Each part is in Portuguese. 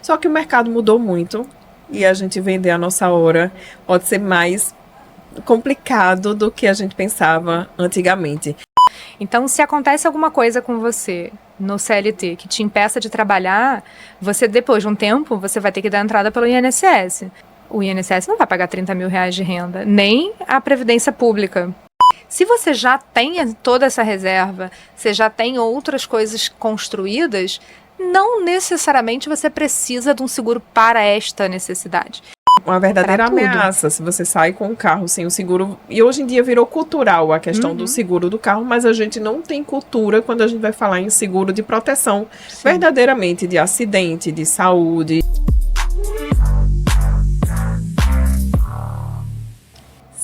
Só que o mercado mudou muito e a gente vender a nossa hora pode ser mais complicado do que a gente pensava antigamente. Então, se acontece alguma coisa com você no CLT que te impeça de trabalhar, você, depois de um tempo, você vai ter que dar entrada pelo INSS. O INSS não vai pagar 30 mil reais de renda, nem a Previdência Pública. Se você já tem toda essa reserva, você já tem outras coisas construídas, não necessariamente você precisa de um seguro para esta necessidade. Uma verdadeira ameaça se você sai com o carro sem o seguro. E hoje em dia virou cultural a questão do seguro do carro, mas a gente não tem cultura quando a gente vai falar em seguro de proteção, verdadeiramente de acidente, de saúde.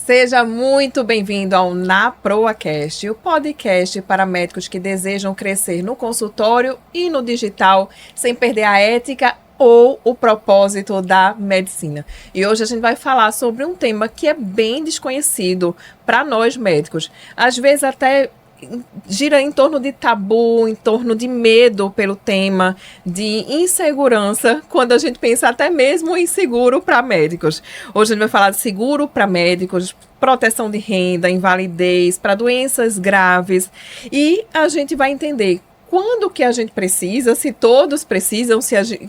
Seja muito bem-vindo ao NaProaCast, o podcast para médicos que desejam crescer no consultório e no digital, sem perder a ética ou o propósito da medicina. E hoje a gente vai falar sobre um tema que é bem desconhecido para nós médicos. Às vezes até gira em torno de tabu, em torno de medo pelo tema, de insegurança, quando a gente pensa até mesmo em seguro para médicos. Hoje a gente vai falar de seguro para médicos, proteção de renda, invalidez, para doenças graves, e a gente vai entender quando que a gente precisa, se todos precisam,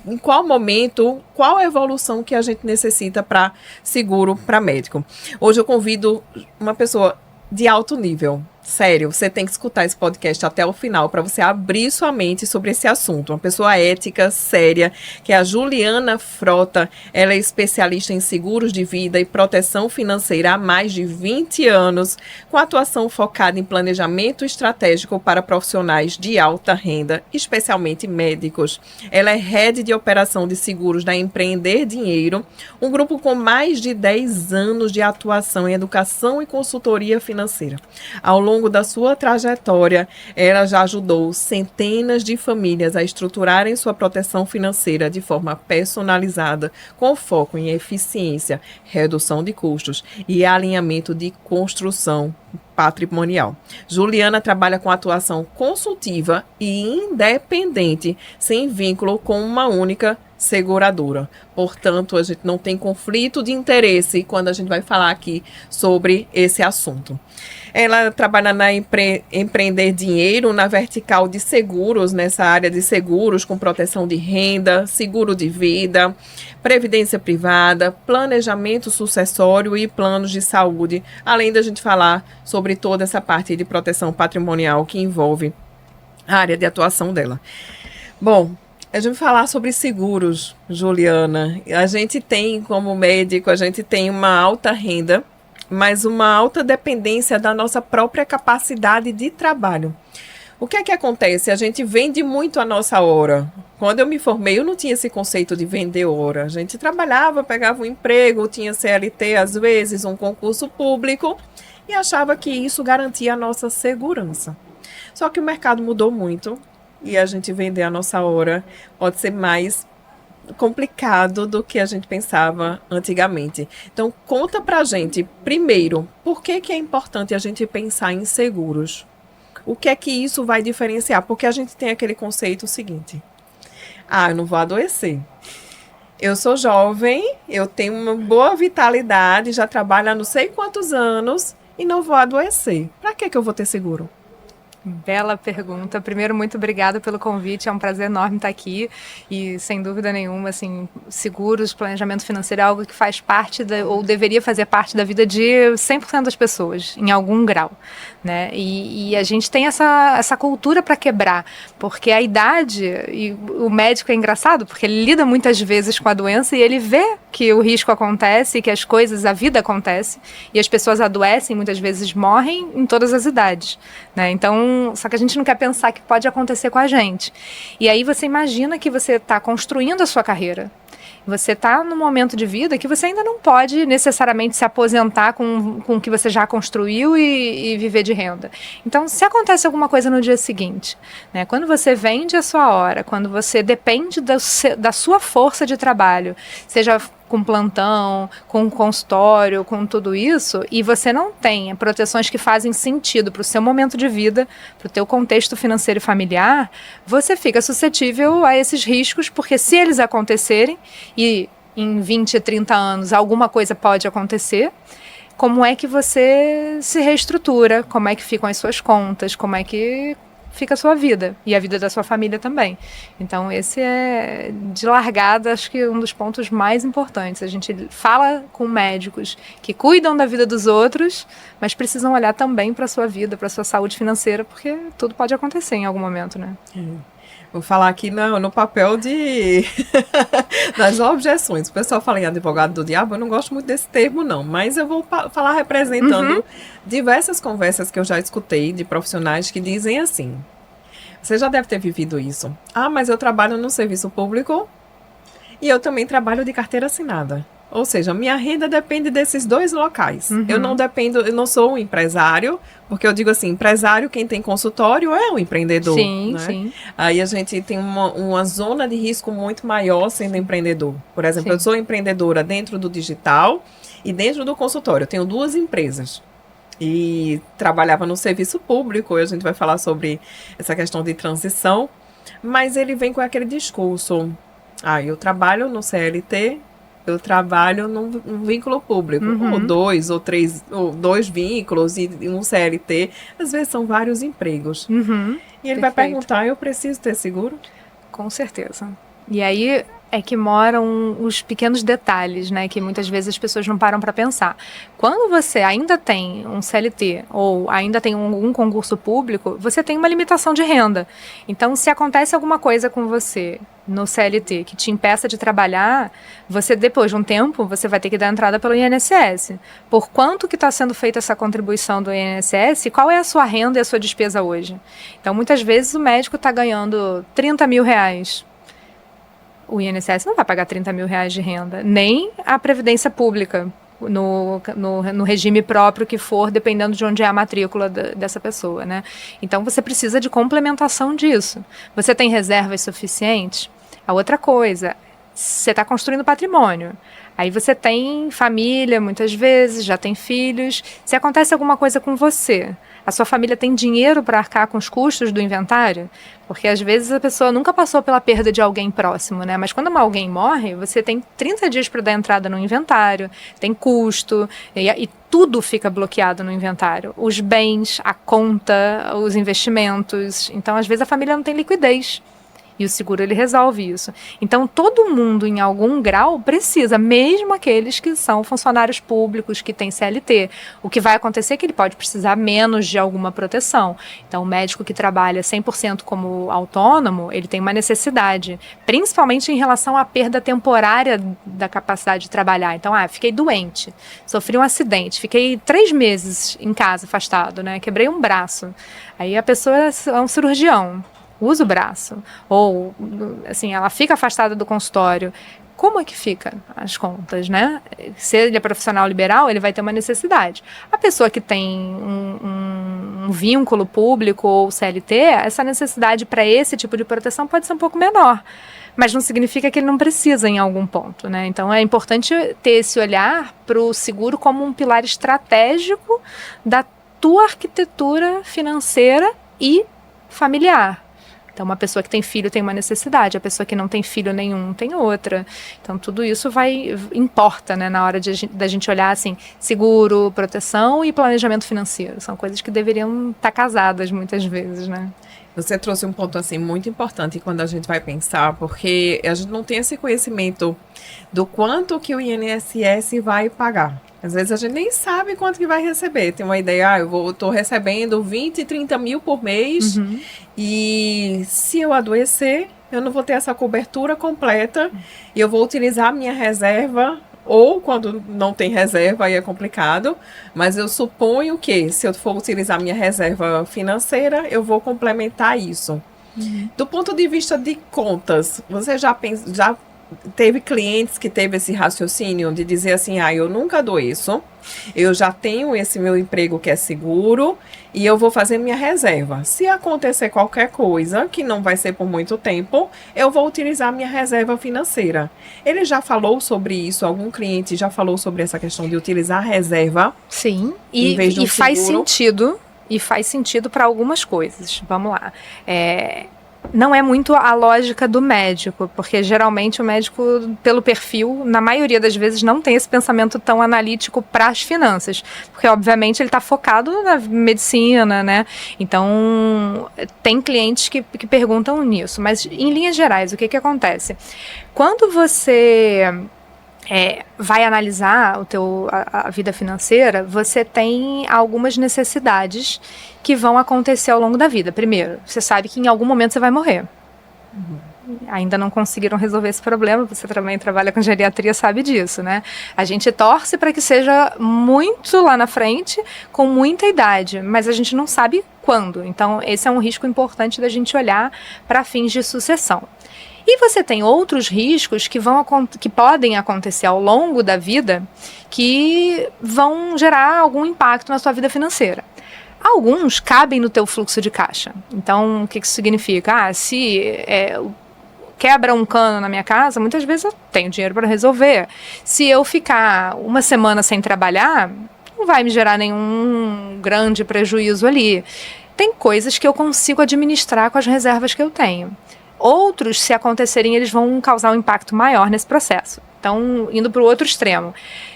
em qual momento, qual a evolução que a gente necessita para seguro para médico. Hoje eu convido uma pessoa de alto nível. Sério, você tem que escutar esse podcast até o final para você abrir sua mente sobre esse assunto. Uma pessoa ética, séria, que é a Juliana Frota. Ela é especialista em seguros de vida e proteção financeira há mais de 20 anos, com atuação focada em planejamento estratégico para profissionais de alta renda, especialmente médicos. Ela é head de operação de seguros da Empreender Dinheiro, um grupo com mais de 10 anos de atuação em educação e consultoria financeira. Ao longo da sua trajetória, ela já ajudou centenas de famílias a estruturarem sua proteção financeira de forma personalizada, com foco em eficiência, redução de custos e alinhamento de construção patrimonial. Juliana trabalha com atuação consultiva e independente, sem vínculo com uma única seguradora. Portanto, a gente não tem conflito de interesse quando a gente vai falar aqui sobre esse assunto. Ela trabalha na Empreender Dinheiro, na vertical de seguros, nessa área de seguros com proteção de renda, seguro de vida, previdência privada, planejamento sucessório e planos de saúde, além da gente falar sobre toda essa parte de proteção patrimonial que envolve a área de atuação dela. Bom, a gente vai falar sobre seguros, Juliana. A gente tem, como médico, a gente tem uma alta renda, mas uma alta dependência da nossa própria capacidade de trabalho. O que é que acontece? A gente vende muito a nossa hora. Quando eu me formei, eu não tinha esse conceito de vender hora. A gente trabalhava, pegava um emprego, tinha CLT às vezes, um concurso público, e achava que isso garantia a nossa segurança. Só que o mercado mudou muito e a gente vender a nossa hora pode ser mais complicado do que a gente pensava antigamente. Então, conta pra gente, primeiro, por que é importante a gente pensar em seguros? O que é que isso vai diferenciar? Porque a gente tem aquele conceito seguinte: eu não vou adoecer. Eu sou jovem, eu tenho uma boa vitalidade, já trabalho há não sei quantos anos e não vou adoecer. Pra que eu vou ter seguro? Bela pergunta. Primeiro, muito obrigada pelo convite, é um prazer enorme estar aqui e, sem dúvida nenhuma, assim, seguros, planejamento financeiro é algo que faz parte, ou deveria fazer parte da vida de 100% das pessoas, em algum grau, né? E a gente tem essa cultura para quebrar, porque a idade, e o médico é engraçado, porque ele lida muitas vezes com a doença e ele vê que o risco acontece, que as coisas, a vida acontece, e as pessoas adoecem, muitas vezes morrem em todas as idades, né? Então, só que a gente não quer pensar que pode acontecer com a gente. E aí você imagina que você está construindo a sua carreira. Você está num momento de vida que você ainda não pode necessariamente se aposentar com o que você já construiu e viver de renda. Então, se acontece alguma coisa no dia seguinte, né, quando você vende a sua hora, quando você depende da sua força de trabalho, seja com plantão, com consultório, com tudo isso, e você não tem proteções que fazem sentido para o seu momento de vida, para o teu contexto financeiro e familiar, você fica suscetível a esses riscos, porque se eles acontecerem, e em 20, 30 anos alguma coisa pode acontecer, como é que você se reestrutura, como é que ficam as suas contas, como é que fica a sua vida e a vida da sua família também. Então esse é, de largada, acho que um dos pontos mais importantes. A gente fala com médicos que cuidam da vida dos outros, mas precisam olhar também para a sua vida, para a sua saúde financeira, porque tudo pode acontecer em algum momento, né? Vou falar aqui no papel das objeções. O pessoal fala em advogado do diabo, eu não gosto muito desse termo, não. Mas eu vou falar representando diversas conversas que eu já escutei de profissionais que dizem assim: você já deve ter vivido isso. Ah, mas eu trabalho no serviço público e eu também trabalho de carteira assinada. Ou seja, minha renda depende desses dois locais. Eu não sou um empresário, porque eu digo assim, empresário, quem tem consultório é um empreendedor. Sim, né? sim. Aí a gente tem uma zona de risco muito maior sendo empreendedor. Por exemplo, eu sou empreendedora dentro do digital e dentro do consultório. Eu tenho 2 empresas. E trabalhava no serviço público, e a gente vai falar sobre essa questão de transição. Mas ele vem com aquele discurso: eu trabalho no CLT, eu trabalho num vínculo público, ou 2 ou 3, ou 2 vínculos e um CLT, às vezes são vários empregos. E ele vai perguntar: eu preciso ter seguro? Com certeza. E aí é que moram os pequenos detalhes, né, que muitas vezes as pessoas não param para pensar. Quando você ainda tem um CLT ou ainda tem um concurso público, você tem uma limitação de renda. Então, se acontece alguma coisa com você no CLT que te impeça de trabalhar, você, depois de um tempo, você vai ter que dar entrada pelo INSS. Por quanto que está sendo feita essa contribuição do INSS, qual é a sua renda e a sua despesa hoje? Então, muitas vezes o médico está ganhando 30 mil reais. O INSS não vai pagar 30 mil reais de renda, nem a Previdência Pública, no regime próprio que for, dependendo de onde é a matrícula dessa pessoa, né? Então, você precisa de complementação disso. Você tem reservas suficientes? A outra coisa, você está construindo patrimônio. Aí você tem família, muitas vezes, já tem filhos. Se acontece alguma coisa com você, a sua família tem dinheiro para arcar com os custos do inventário? Porque às vezes a pessoa nunca passou pela perda de alguém próximo, né? Mas quando alguém morre, você tem 30 dias para dar entrada no inventário, tem custo, e tudo fica bloqueado no inventário. Os bens, a conta, os investimentos. Então, às vezes, a família não tem liquidez. E o seguro, ele resolve isso. Então, todo mundo, em algum grau, precisa, mesmo aqueles que são funcionários públicos, que têm CLT. O que vai acontecer é que ele pode precisar menos de alguma proteção. Então, o médico que trabalha 100% como autônomo, ele tem uma necessidade, principalmente em relação à perda temporária da capacidade de trabalhar. Então, fiquei doente, sofri um acidente, fiquei 3 meses em casa, afastado, né? Quebrei um braço. Aí a pessoa é um cirurgião, usa o braço, ou assim, ela fica afastada do consultório. Como é que fica as contas, né? Se ele é profissional liberal, ele vai ter uma necessidade. A pessoa que tem um vínculo público ou CLT, essa necessidade para esse tipo de proteção pode ser um pouco menor, mas não significa que ele não precisa em algum ponto, né? Então é importante ter esse olhar para o seguro como um pilar estratégico da tua arquitetura financeira e familiar. Então, uma pessoa que tem filho tem uma necessidade, a pessoa que não tem filho nenhum tem outra. Então, tudo isso importa, né, na hora da gente olhar, assim, seguro, proteção e planejamento financeiro. São coisas que deveriam estar casadas muitas vezes, né? Você trouxe um ponto, assim, muito importante quando a gente vai pensar, porque a gente não tem esse conhecimento do quanto que o INSS vai pagar. Às vezes a gente nem sabe quanto que vai receber. Tem uma ideia, eu estou recebendo 20, 30 mil por mês e se eu adoecer, eu não vou ter essa cobertura completa e eu vou utilizar a minha reserva, ou quando não tem reserva aí é complicado, mas eu suponho que se eu for utilizar minha reserva financeira, eu vou complementar isso. Do ponto de vista de contas, você já teve clientes que teve esse raciocínio de dizer assim, eu nunca adoeço, eu já tenho esse meu emprego que é seguro e eu vou fazer minha reserva. Se acontecer qualquer coisa, que não vai ser por muito tempo, eu vou utilizar minha reserva financeira. Ele já falou sobre isso? Algum cliente já falou sobre essa questão de utilizar a reserva? Sim, em vez de um faz seguro? sentido, e faz sentido para algumas coisas. Vamos lá. Não é muito a lógica do médico, porque geralmente o médico, pelo perfil, na maioria das vezes não tem esse pensamento tão analítico para as finanças, porque obviamente ele está focado na medicina, né? Então, tem clientes que perguntam nisso, mas em linhas gerais, o que acontece? Quando você vai analisar a vida financeira, você tem algumas necessidades que vão acontecer ao longo da vida. Primeiro, você sabe que em algum momento você vai morrer. Ainda não conseguiram resolver esse problema, você também trabalha com geriatria, sabe disso, né? A gente torce para que seja muito lá na frente, com muita idade, mas a gente não sabe quando. Então, esse é um risco importante da gente olhar para fins de sucessão. E você tem outros riscos que podem acontecer ao longo da vida que vão gerar algum impacto na sua vida financeira. Alguns cabem no teu fluxo de caixa. Então, o que isso significa? Se quebra um cano na minha casa, muitas vezes eu tenho dinheiro para resolver. Se eu ficar uma semana sem trabalhar, não vai me gerar nenhum grande prejuízo ali. Tem coisas que eu consigo administrar com as reservas que eu tenho. Outros, se acontecerem, eles vão causar um impacto maior nesse processo. Então, indo para o outro extremo.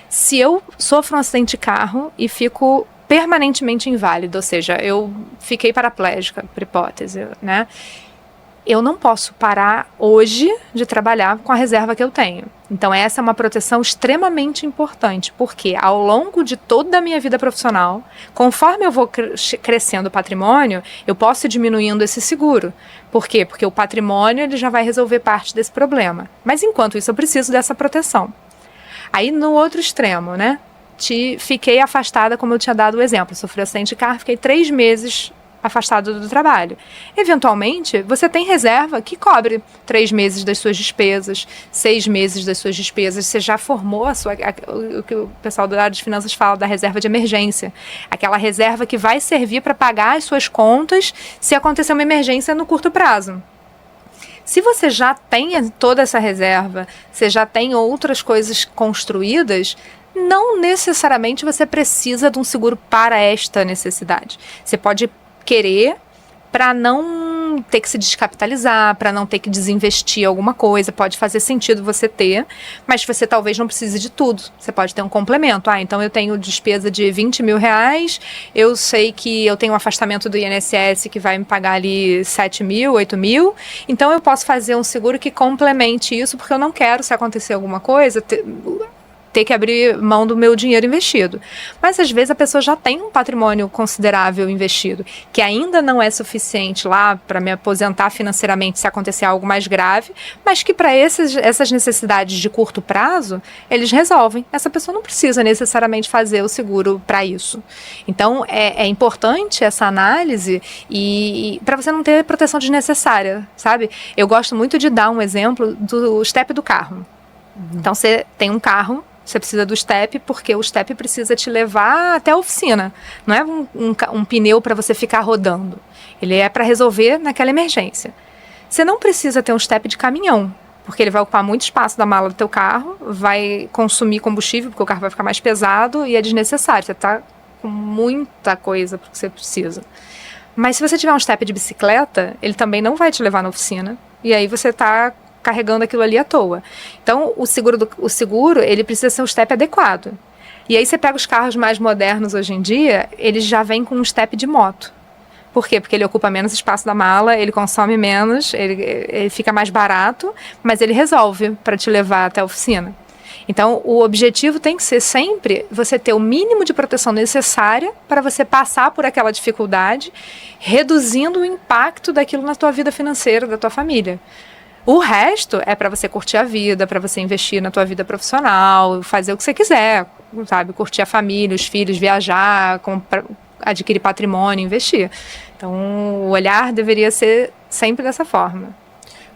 Se eu sofro um acidente de carro e fico permanentemente inválido, ou seja, eu fiquei paraplégica, por hipótese, né? Eu não posso parar hoje de trabalhar com a reserva que eu tenho. Então, essa é uma proteção extremamente importante, porque ao longo de toda a minha vida profissional, conforme eu vou crescendo o patrimônio, eu posso ir diminuindo esse seguro. Por quê? Porque o patrimônio ele já vai resolver parte desse problema. Mas, enquanto isso, eu preciso dessa proteção. Aí, no outro extremo, né? Fiquei afastada, como eu tinha dado o exemplo. Sofri um acidente de carro, fiquei 3 meses afastado do trabalho. Eventualmente, você tem reserva que cobre 3 meses das suas despesas, 6 meses das suas despesas. Você já formou o que o pessoal da área de finanças fala da reserva de emergência. Aquela reserva que vai servir para pagar as suas contas se acontecer uma emergência no curto prazo. Se você já tem toda essa reserva, você já tem outras coisas construídas, não necessariamente você precisa de um seguro para esta necessidade. Você pode querer para não ter que se descapitalizar, para não ter que desinvestir alguma coisa. Pode fazer sentido você ter, mas você talvez não precise de tudo. Você pode ter um complemento. Então eu tenho despesa de 20 mil reais, eu sei que eu tenho um afastamento do INSS que vai me pagar ali 7 mil, 8 mil, então eu posso fazer um seguro que complemente isso, porque eu não quero, se acontecer alguma coisa, ter que abrir mão do meu dinheiro investido. Mas às vezes a pessoa já tem um patrimônio considerável investido, que ainda não é suficiente lá para me aposentar financeiramente se acontecer algo mais grave, mas que para essas necessidades de curto prazo, eles resolvem. Essa pessoa não precisa necessariamente fazer o seguro para isso. Então é importante essa análise e para você não ter proteção desnecessária, sabe? Eu gosto muito de dar um exemplo do step do carro. Então você tem um carro, você precisa do step, porque o step precisa te levar até a oficina. Não é um pneu para você ficar rodando. Ele é para resolver naquela emergência. Você não precisa ter um step de caminhão, porque ele vai ocupar muito espaço da mala do teu carro, vai consumir combustível, porque o carro vai ficar mais pesado e é desnecessário. Você está com muita coisa que você precisa. Mas se você tiver um step de bicicleta, ele também não vai te levar na oficina. E aí você está carregando aquilo ali à toa. Então, o seguro, ele precisa ser um step adequado. E aí você pega os carros mais modernos hoje em dia, eles já vêm com um step de moto. Por quê? Porque ele ocupa menos espaço da mala, ele consome menos, ele fica mais barato, mas ele resolve para te levar até a oficina. Então, o objetivo tem que ser sempre você ter o mínimo de proteção necessária para você passar por aquela dificuldade, reduzindo o impacto daquilo na tua vida financeira, da tua família. O resto é para você curtir a vida, para você investir na tua vida profissional, fazer o que você quiser, sabe? Curtir a família, os filhos, viajar, adquirir patrimônio, investir. Então, o olhar deveria ser sempre dessa forma.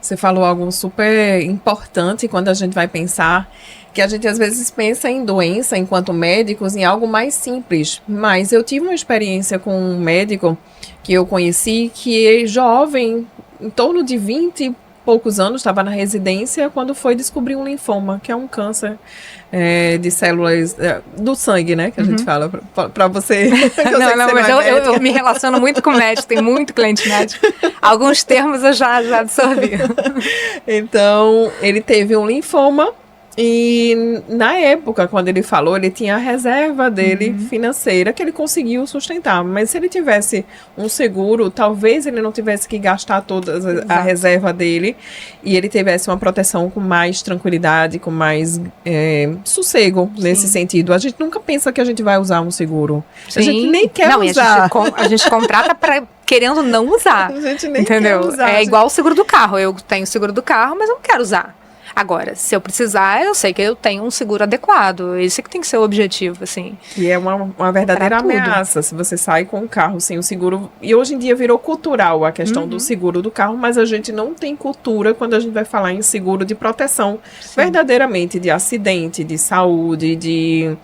Você falou algo super importante quando a gente vai pensar, que a gente às vezes pensa em doença, enquanto médicos, em algo mais simples. Mas eu tive uma experiência com um médico que eu conheci, que é jovem, em torno de 20 e poucos anos, estava na residência, quando foi descobrir um linfoma, que é um câncer de células do sangue, né? Que a gente fala, para você. Não, mas eu me relaciono muito com médico, tem muito cliente médico. Alguns termos eu já absorvi. Então, ele teve um linfoma. E na época, quando ele falou, ele tinha a reserva dele financeira que ele conseguiu sustentar. Mas se ele tivesse um seguro, talvez ele não tivesse que gastar toda a reserva dele e ele tivesse uma proteção com mais tranquilidade, com mais sossego nesse sentido. A gente nunca pensa que a gente vai usar um seguro. Sim. A gente nem quer usar. A gente contrata para querendo não usar. A gente nem quer usar. É igual o seguro do carro. Eu tenho seguro do carro, mas eu não quero usar. Agora, se eu precisar, eu sei que eu tenho um seguro adequado. Esse que tem que ser o objetivo, assim. E é uma verdadeira ameaça se você sai com o carro sem o seguro. E hoje em dia virou cultural a questão do seguro do carro, mas a gente não tem cultura quando a gente vai falar em seguro de proteção verdadeiramente, de acidente, de saúde, de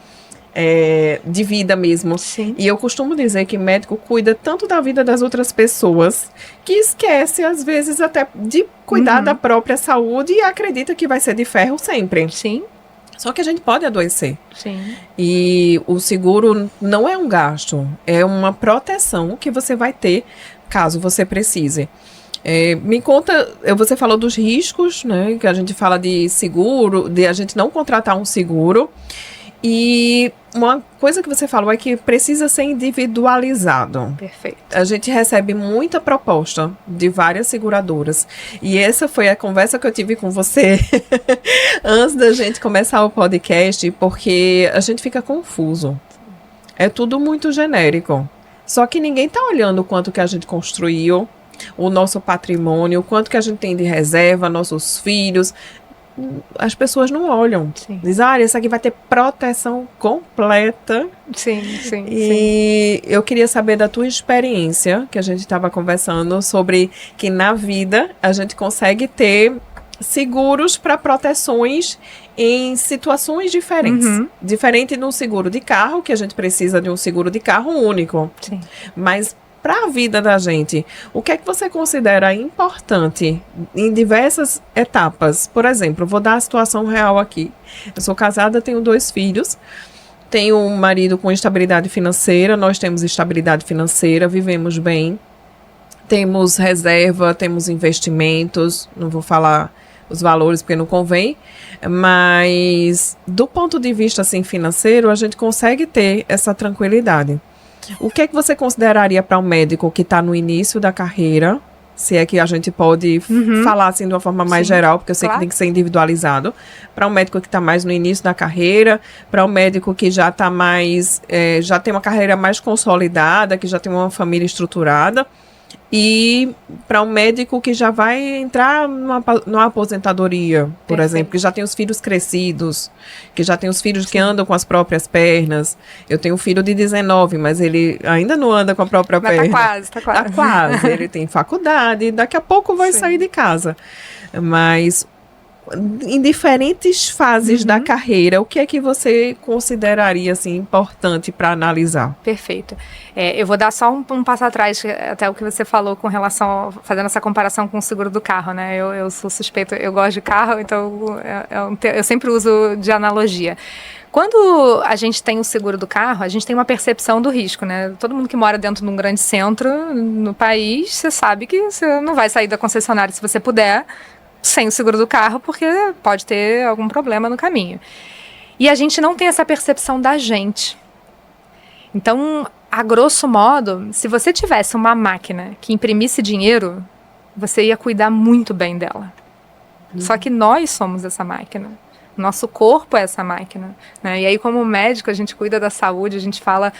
vida mesmo. Sim. E eu costumo dizer que médico cuida tanto da vida das outras pessoas que esquece, às vezes, até de cuidar da própria saúde e acredita que vai ser de ferro sempre. Sim. Só que a gente pode adoecer. Sim. E o seguro não é um gasto, é uma proteção que você vai ter caso você precise. Me conta, você falou dos riscos, né? Que a gente fala de seguro, de a gente não contratar um seguro. E uma coisa que você falou é que precisa ser individualizado. Perfeito. A gente recebe muita proposta de várias seguradoras. E essa foi a conversa que eu tive com você antes da gente começar o podcast, porque a gente fica confuso. É tudo muito genérico. Só que ninguém está olhando o quanto que a gente construiu, o nosso patrimônio, o quanto que a gente tem de reserva, nossos filhos. As pessoas não olham. Dizem, isso aqui vai ter proteção completa. Sim. E eu queria saber da tua experiência, que a gente estava conversando, sobre que na vida a gente consegue ter seguros para proteções em situações diferentes. Diferente de um seguro de carro, que a gente precisa de um seguro de carro único. Sim. Mas para a vida da gente, o que é que você considera importante em diversas etapas? Por exemplo, vou dar a situação real aqui. Eu sou casada, tenho 2 filhos, tenho um marido com estabilidade financeira, nós temos estabilidade financeira, vivemos bem, temos reserva, temos investimentos, não vou falar os valores porque não convém, mas do ponto de vista assim, financeiro, a gente consegue ter essa tranquilidade. O que é que você consideraria para um médico que está no início da carreira, se é que a gente pode falar assim de uma forma mais geral, porque eu sei que tem que ser individualizado, para um médico que está mais no início da carreira, para um médico que já está mais, já tem uma carreira mais consolidada, que já tem uma família estruturada, e para um médico que já vai entrar numa aposentadoria, por exemplo, que já tem os filhos crescidos, que já tem os filhos que andam com as próprias pernas. Eu tenho um filho de 19, mas ele ainda não anda com a própria perna. Tá quase. Tá quase. Ele tem faculdade, daqui a pouco vai sair de casa. Mas em diferentes fases da carreira, o que é que você consideraria assim, importante para analisar? Perfeito. Eu vou dar só um passo atrás, até o que você falou com relação, fazendo essa comparação com o seguro do carro, né? Eu sou suspeita, eu gosto de carro, então eu sempre uso de analogia. Quando a gente tem um seguro do carro, a gente tem uma percepção do risco, né? Todo mundo que mora dentro de um grande centro no país, você sabe que você não vai sair da concessionária se você puder, sem o seguro do carro, porque pode ter algum problema no caminho. E a gente não tem essa percepção da gente. Então, a grosso modo, se você tivesse uma máquina que imprimisse dinheiro, você ia cuidar muito bem dela. Só que nós somos essa máquina. Nosso corpo é essa máquina, né? E aí, como médico, a gente cuida da saúde, a gente fala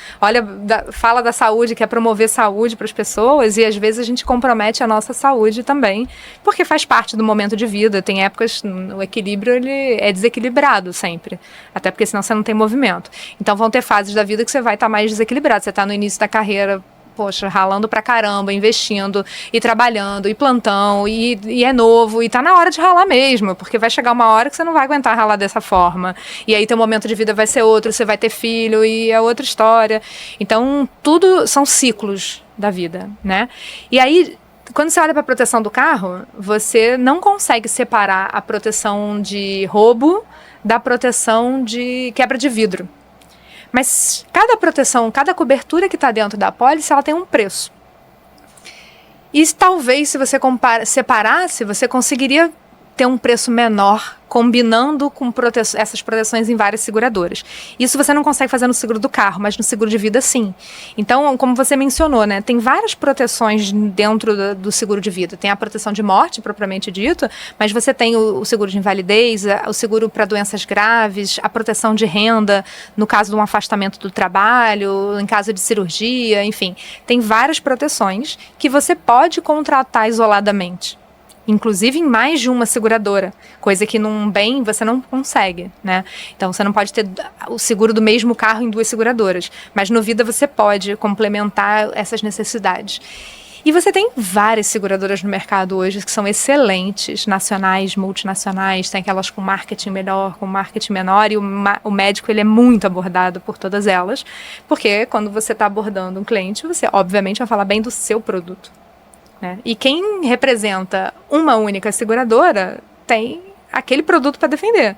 da saúde, quer promover saúde para as pessoas, e às vezes a gente compromete a nossa saúde também, porque faz parte do momento de vida. Tem épocas, o equilíbrio ele é desequilibrado sempre, até porque senão você não tem movimento. Então vão ter fases da vida que você vai estar mais desequilibrado. Você está no início da carreira poxa, ralando pra caramba, investindo e trabalhando e plantão e é novo e tá na hora de ralar mesmo, porque vai chegar uma hora que você não vai aguentar ralar dessa forma. E aí teu momento de vida vai ser outro, você vai ter filho e é outra história. Então, tudo são ciclos da vida, né? E aí, quando você olha para a proteção do carro, você não consegue separar a proteção de roubo da proteção de quebra de vidro. Mas cada proteção, cada cobertura que está dentro da apólice, ela tem um preço. E talvez, se você separasse, você conseguiria ter um preço menor combinando com essas proteções em várias seguradoras. Isso você não consegue fazer no seguro do carro, mas no seguro de vida sim. Então, como você mencionou, né, tem várias proteções dentro do seguro de vida. Tem a proteção de morte, propriamente dito, mas você tem o seguro de invalidez, o seguro para doenças graves, a proteção de renda no caso de um afastamento do trabalho, em caso de cirurgia, enfim. Tem várias proteções que você pode contratar isoladamente. Inclusive em mais de uma seguradora, coisa que num bem você não consegue, né? Então você não pode ter o seguro do mesmo carro em duas seguradoras, mas no vida você pode complementar essas necessidades. E você tem várias seguradoras no mercado hoje que são excelentes, nacionais, multinacionais, tem aquelas com marketing melhor, com marketing menor, e o médico ele é muito abordado por todas elas, porque quando você está abordando um cliente, você obviamente vai falar bem do seu produto. Né? E quem representa uma única seguradora tem aquele produto para defender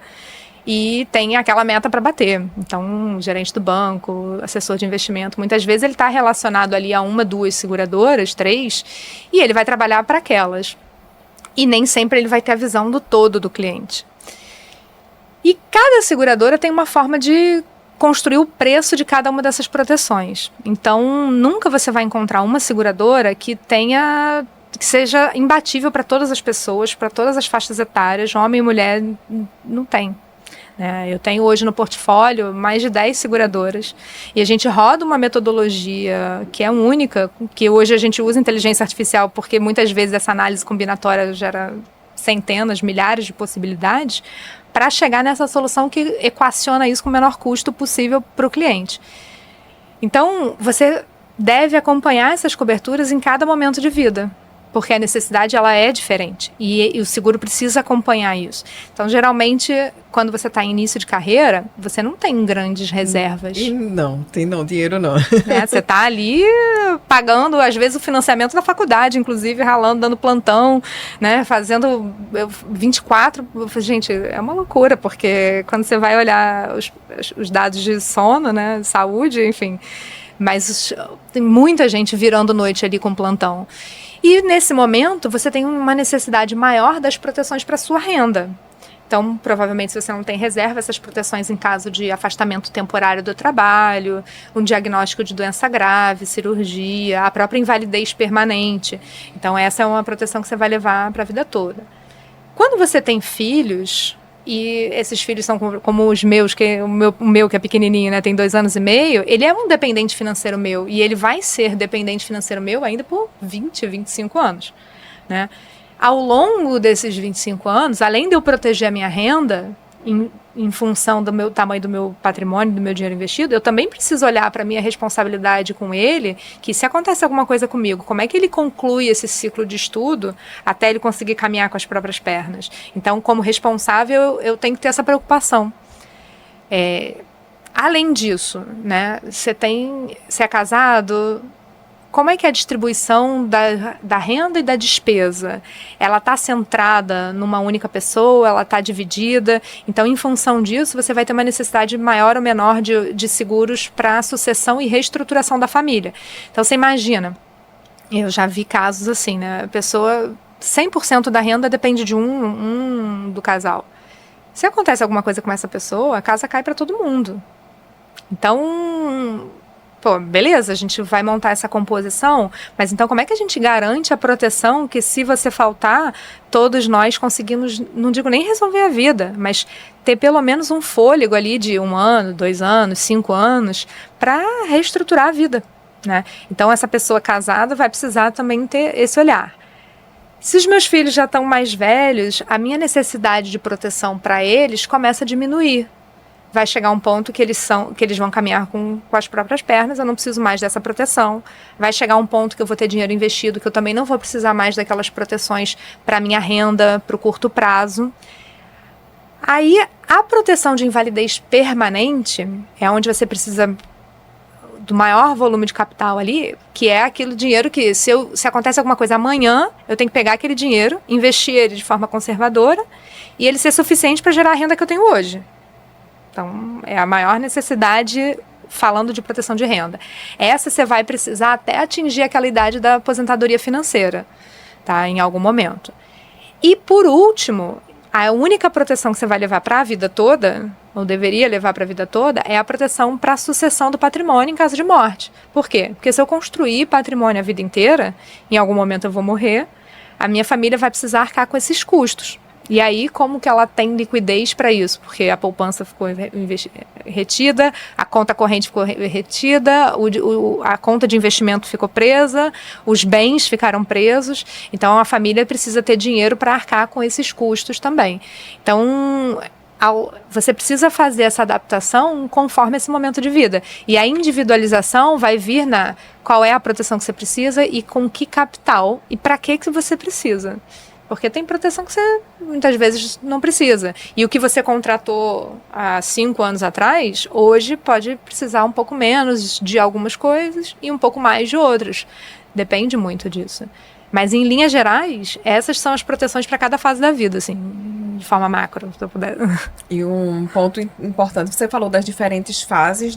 e tem aquela meta para bater. Então, o gerente do banco, assessor de investimento, muitas vezes ele está relacionado ali a uma, duas seguradoras, 3, e ele vai trabalhar para aquelas. E nem sempre ele vai ter a visão do todo do cliente. E cada seguradora tem uma forma de construir o preço de cada uma dessas proteções. Então, nunca você vai encontrar uma seguradora que seja imbatível para todas as pessoas, para todas as faixas etárias, homem e mulher, não tem. Eu tenho hoje no portfólio mais de 10 seguradoras e a gente roda uma metodologia que é única, que hoje a gente usa inteligência artificial porque muitas vezes essa análise combinatória gera centenas, milhares de possibilidades, para chegar nessa solução que equaciona isso com o menor custo possível para o cliente. Então, você deve acompanhar essas coberturas em cada momento de vida, porque a necessidade ela é diferente e o seguro precisa acompanhar isso. Então, geralmente, quando você está em início de carreira, você não tem grandes reservas. E não, dinheiro não. Você está ali pagando, às vezes, o financiamento da faculdade, inclusive, ralando, dando plantão, né, fazendo 24... Gente, é uma loucura, porque quando você vai olhar os dados de sono, né, saúde, enfim, mas tem muita gente virando noite ali com plantão. E nesse momento você tem uma necessidade maior das proteções para sua renda. Então, provavelmente, se você não tem reserva, essas proteções em caso de afastamento temporário do trabalho, um diagnóstico de doença grave, cirurgia, a própria invalidez permanente. Então, essa é uma proteção que você vai levar para a vida toda. Quando você tem filhos, e esses filhos são como os meus, que o meu que é pequenininho, né, tem 2 anos e meio, ele é um dependente financeiro meu, e ele vai ser dependente financeiro meu ainda por 20, 25 anos, né? Ao longo desses 25 anos, além de eu proteger a minha renda, em função do meu tamanho do meu patrimônio, do meu dinheiro investido, eu também preciso olhar para a minha responsabilidade com ele, que se acontece alguma coisa comigo, como é que ele conclui esse ciclo de estudo até ele conseguir caminhar com as próprias pernas. Então, como responsável, eu tenho que ter essa preocupação. Além disso, né, você é casado... Como é que é a distribuição da renda e da despesa? Ela está centrada numa única pessoa? Ela está dividida? Então, em função disso, você vai ter uma necessidade maior ou menor de seguros para sucessão e reestruturação da família. Então, você imagina, eu já vi casos assim, né? A pessoa, 100% da renda depende de um do casal. Se acontece alguma coisa com essa pessoa, a casa cai para todo mundo. Então... beleza, a gente vai montar essa composição, mas então como é que a gente garante a proteção que se você faltar, todos nós conseguimos, não digo nem resolver a vida, mas ter pelo menos um fôlego ali de 1 ano, 2 anos, 5 anos, para reestruturar a vida, né? Então essa pessoa casada vai precisar também ter esse olhar. Se os meus filhos já estão mais velhos, a minha necessidade de proteção para eles começa a diminuir. vai chegar um ponto que eles vão caminhar com as próprias pernas, eu não preciso mais dessa proteção. Vai chegar um ponto que eu vou ter dinheiro investido, que eu também não vou precisar mais daquelas proteções para minha renda, para o curto prazo. Aí, a proteção de invalidez permanente é onde você precisa do maior volume de capital ali, que é aquele dinheiro que, se acontece alguma coisa amanhã, eu tenho que pegar aquele dinheiro, investir ele de forma conservadora e ele ser suficiente para gerar a renda que eu tenho hoje. Então, é a maior necessidade falando de proteção de renda. Essa você vai precisar até atingir aquela idade da aposentadoria financeira, tá? Em algum momento. E, por último, a única proteção que você vai levar para a vida toda, ou deveria levar para a vida toda, é a proteção para a sucessão do patrimônio em caso de morte. Por quê? Porque se eu construir patrimônio a vida inteira, em algum momento eu vou morrer, a minha família vai precisar arcar com esses custos. E aí, como que ela tem liquidez para isso? Porque a poupança ficou retida, a conta corrente ficou retida, a conta de investimento ficou presa, os bens ficaram presos. Então, a família precisa ter dinheiro para arcar com esses custos também. Então, você precisa fazer essa adaptação conforme esse momento de vida. E a individualização vai vir na qual é a proteção que você precisa e com que capital e para que você precisa. Porque tem proteção que você, muitas vezes, não precisa. E o que você contratou há 5 anos atrás, hoje pode precisar um pouco menos de algumas coisas e um pouco mais de outras. Depende muito disso. Mas, em linhas gerais, essas são as proteções para cada fase da vida, assim, de forma macro, se eu puder. E um ponto importante, você falou das diferentes fases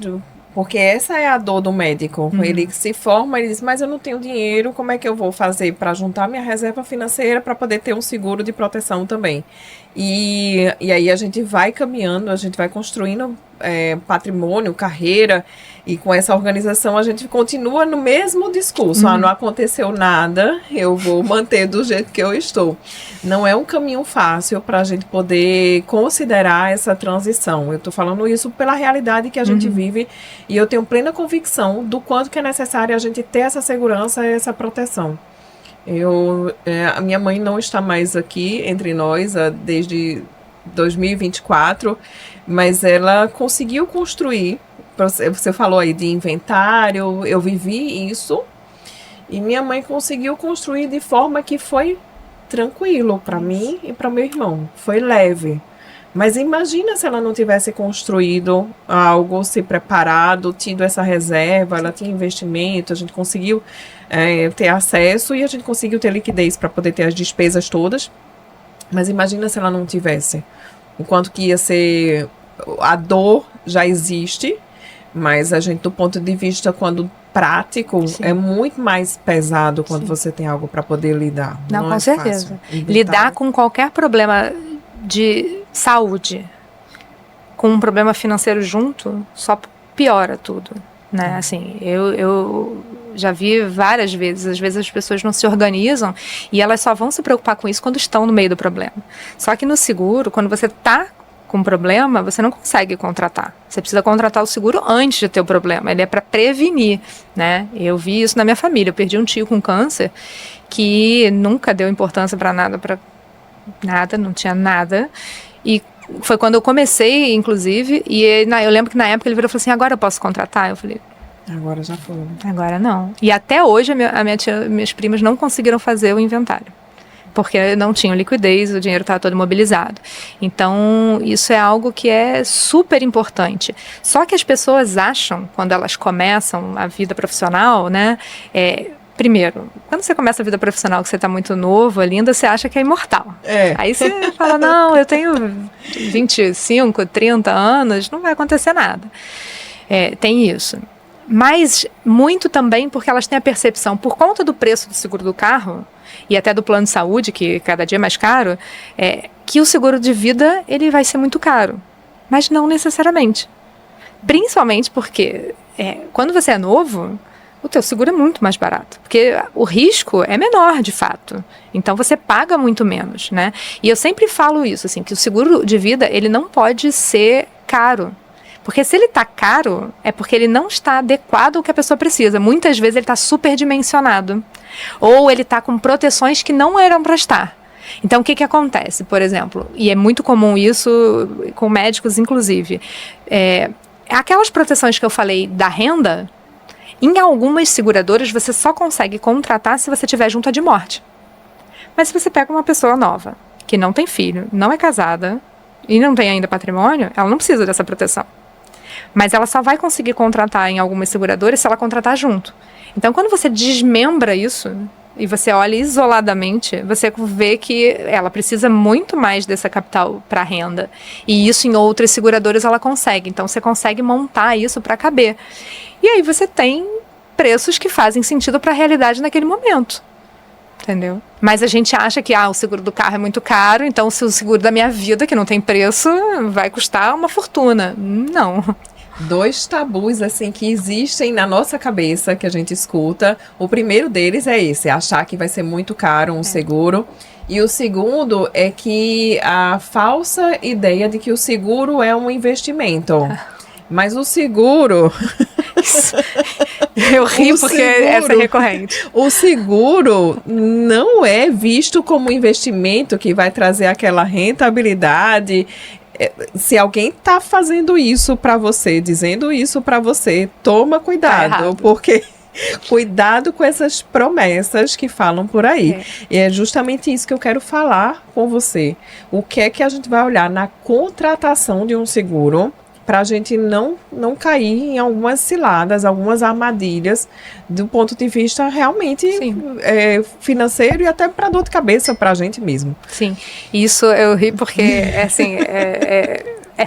porque essa é a dor do médico. Ele se forma, ele diz, mas eu não tenho dinheiro, como é que eu vou fazer para juntar minha reserva financeira para poder ter um seguro de proteção também? E aí a gente vai caminhando, a gente vai construindo patrimônio, carreira, e com essa organização a gente continua no mesmo discurso. Não aconteceu nada, eu vou manter do jeito que eu estou. Não é um caminho fácil para a gente poder considerar essa transição. Eu estou falando isso pela realidade que a gente vive, e eu tenho plena convicção do quanto que é necessário a gente ter essa segurança e essa proteção. A minha mãe não está mais aqui entre nós desde 2024, mas ela conseguiu construir. Você falou aí de inventário, eu vivi isso, e minha mãe conseguiu construir de forma que foi tranquilo para mim e para meu irmão, foi leve. Mas imagina se ela não tivesse construído algo, se preparado, tido essa reserva, ela tinha investimento, a gente conseguiu ter acesso e a gente conseguiu ter liquidez para poder ter as despesas todas. Mas imagina se ela não tivesse. O quanto que ia ser... A dor já existe, mas a gente, do ponto de vista prático, sim, é muito mais pesado quando, sim, você tem algo para poder lidar. Não, com certeza. Lidar com qualquer problema de saúde com um problema financeiro junto só piora tudo, né? Assim, eu já vi várias vezes, às vezes as pessoas não se organizam e elas só vão se preocupar com isso quando estão no meio do problema. Só que no seguro, quando você está com um problema, você não consegue contratar. Você precisa contratar o seguro antes de ter o problema. Ele é para prevenir, né? Eu vi isso na minha família. Eu perdi um tio com câncer que nunca deu importância para nada, não tinha nada. E foi quando eu comecei, inclusive, e eu lembro que na época ele virou e falou assim, agora eu posso contratar? Eu falei, agora já foi. Agora não. E até hoje minhas primas não conseguiram fazer o inventário, porque não tinham liquidez, o dinheiro estava todo imobilizado. Então, isso é algo que é super importante. Só que as pessoas acham, quando elas começam a vida profissional, né, primeiro, quando você começa a vida profissional, que você está muito novo, linda, você acha que é imortal. Aí você fala, não, eu tenho 25, 30 anos, não vai acontecer nada. Tem isso. Mas muito também porque elas têm a percepção, por conta do preço do seguro do carro, e até do plano de saúde, que cada dia é mais caro, que o seguro de vida ele vai ser muito caro. Mas não necessariamente. Principalmente porque quando você é novo, o teu seguro é muito mais barato, porque o risco é menor, de fato. Então, você paga muito menos, né? E eu sempre falo isso, assim, que o seguro de vida, ele não pode ser caro. Porque se ele está caro, é porque ele não está adequado ao que a pessoa precisa. Muitas vezes ele está superdimensionado. Ou ele está com proteções que não eram para estar. Então, o que acontece, por exemplo, e é muito comum isso com médicos, inclusive, aquelas proteções que eu falei da renda, em algumas seguradoras você só consegue contratar se você tiver junta de morte. Mas se você pega uma pessoa nova, que não tem filho, não é casada e não tem ainda patrimônio, ela não precisa dessa proteção. Mas ela só vai conseguir contratar em algumas seguradoras se ela contratar junto. Então, quando você desmembra isso e você olha isoladamente, você vê que ela precisa muito mais dessa capital para renda. E isso em outras seguradoras ela consegue. Então, você consegue montar isso para caber. E aí você tem preços que fazem sentido para a realidade naquele momento. Entendeu? Mas a gente acha que o seguro do carro é muito caro, então se o seguro da minha vida, que não tem preço, vai custar uma fortuna. Não. 2 tabus, assim, que existem na nossa cabeça, que a gente escuta. O primeiro deles é esse, achar que vai ser muito caro um seguro. E o segundo é que a falsa ideia de que o seguro é um investimento. Mas o seguro... Eu ri porque essa é recorrente. O seguro não é visto como investimento que vai trazer aquela rentabilidade. Se alguém está fazendo isso para você, dizendo isso para você, toma cuidado, porque cuidado com essas promessas que falam por aí. E é justamente isso que eu quero falar com você. O que é que a gente vai olhar na contratação de um seguro para a gente não cair em algumas ciladas, algumas armadilhas do ponto de vista realmente financeiro e até para dor de cabeça para a gente mesmo. Sim, isso eu ri porque assim, é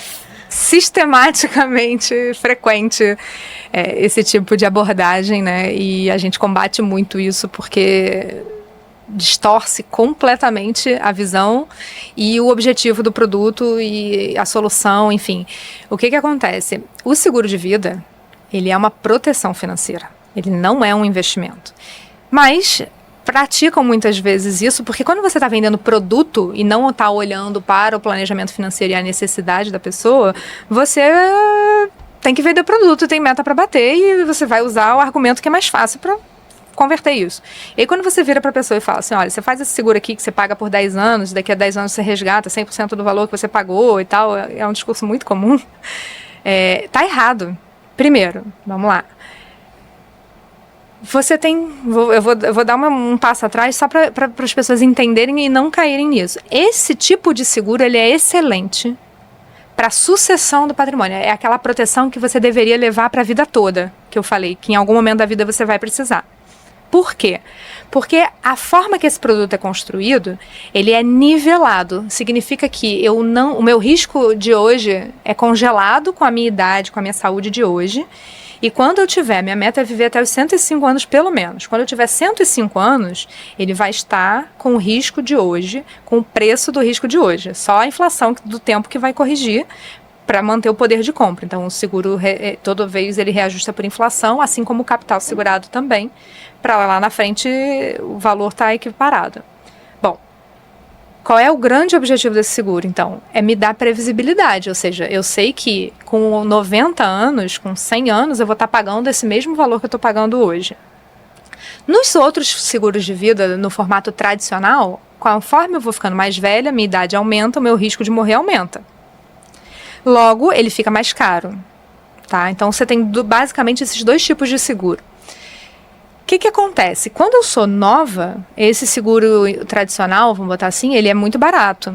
sistematicamente frequente esse tipo de abordagem, né? E a gente combate muito isso porque distorce completamente a visão e o objetivo do produto e a solução, enfim. O que acontece? O seguro de vida, ele é uma proteção financeira. Ele não é um investimento. Mas praticam muitas vezes isso, porque quando você está vendendo produto e não está olhando para o planejamento financeiro e a necessidade da pessoa, você tem que vender produto, tem meta para bater e você vai usar o argumento que é mais fácil para converter isso. E aí quando você vira para a pessoa e fala assim, olha, você faz esse seguro aqui que você paga por 10 anos, daqui a 10 anos você resgata 100% do valor que você pagou e tal, é um discurso muito comum, tá errado. Primeiro, vamos lá. Você tem, eu vou dar um passo atrás só para as pessoas entenderem e não caírem nisso. Esse tipo de seguro, ele é excelente para sucessão do patrimônio. É aquela proteção que você deveria levar para a vida toda, que eu falei, que em algum momento da vida você vai precisar. Por quê? Porque a forma que esse produto é construído, ele é nivelado. Significa que o meu risco de hoje é congelado com a minha idade, com a minha saúde de hoje. E quando eu tiver, minha meta é viver até os 105 anos pelo menos. Quando eu tiver 105 anos, ele vai estar com o risco de hoje, com o preço do risco de hoje. Só a inflação do tempo que vai corrigir para manter o poder de compra. Então, o seguro, toda vez, ele reajusta por inflação, assim como o capital segurado também, para lá na frente o valor estar equiparado. Bom, qual é o grande objetivo desse seguro, então? É me dar previsibilidade, ou seja, eu sei que com 90 anos, com 100 anos, eu vou estar pagando esse mesmo valor que eu estou pagando hoje. Nos outros seguros de vida, no formato tradicional, conforme eu vou ficando mais velha, minha idade aumenta, o meu risco de morrer aumenta. Logo, ele fica mais caro. Tá? Então, você tem basicamente esses 2 tipos de seguro. O que acontece? Quando eu sou nova, esse seguro tradicional, vamos botar assim, ele é muito barato.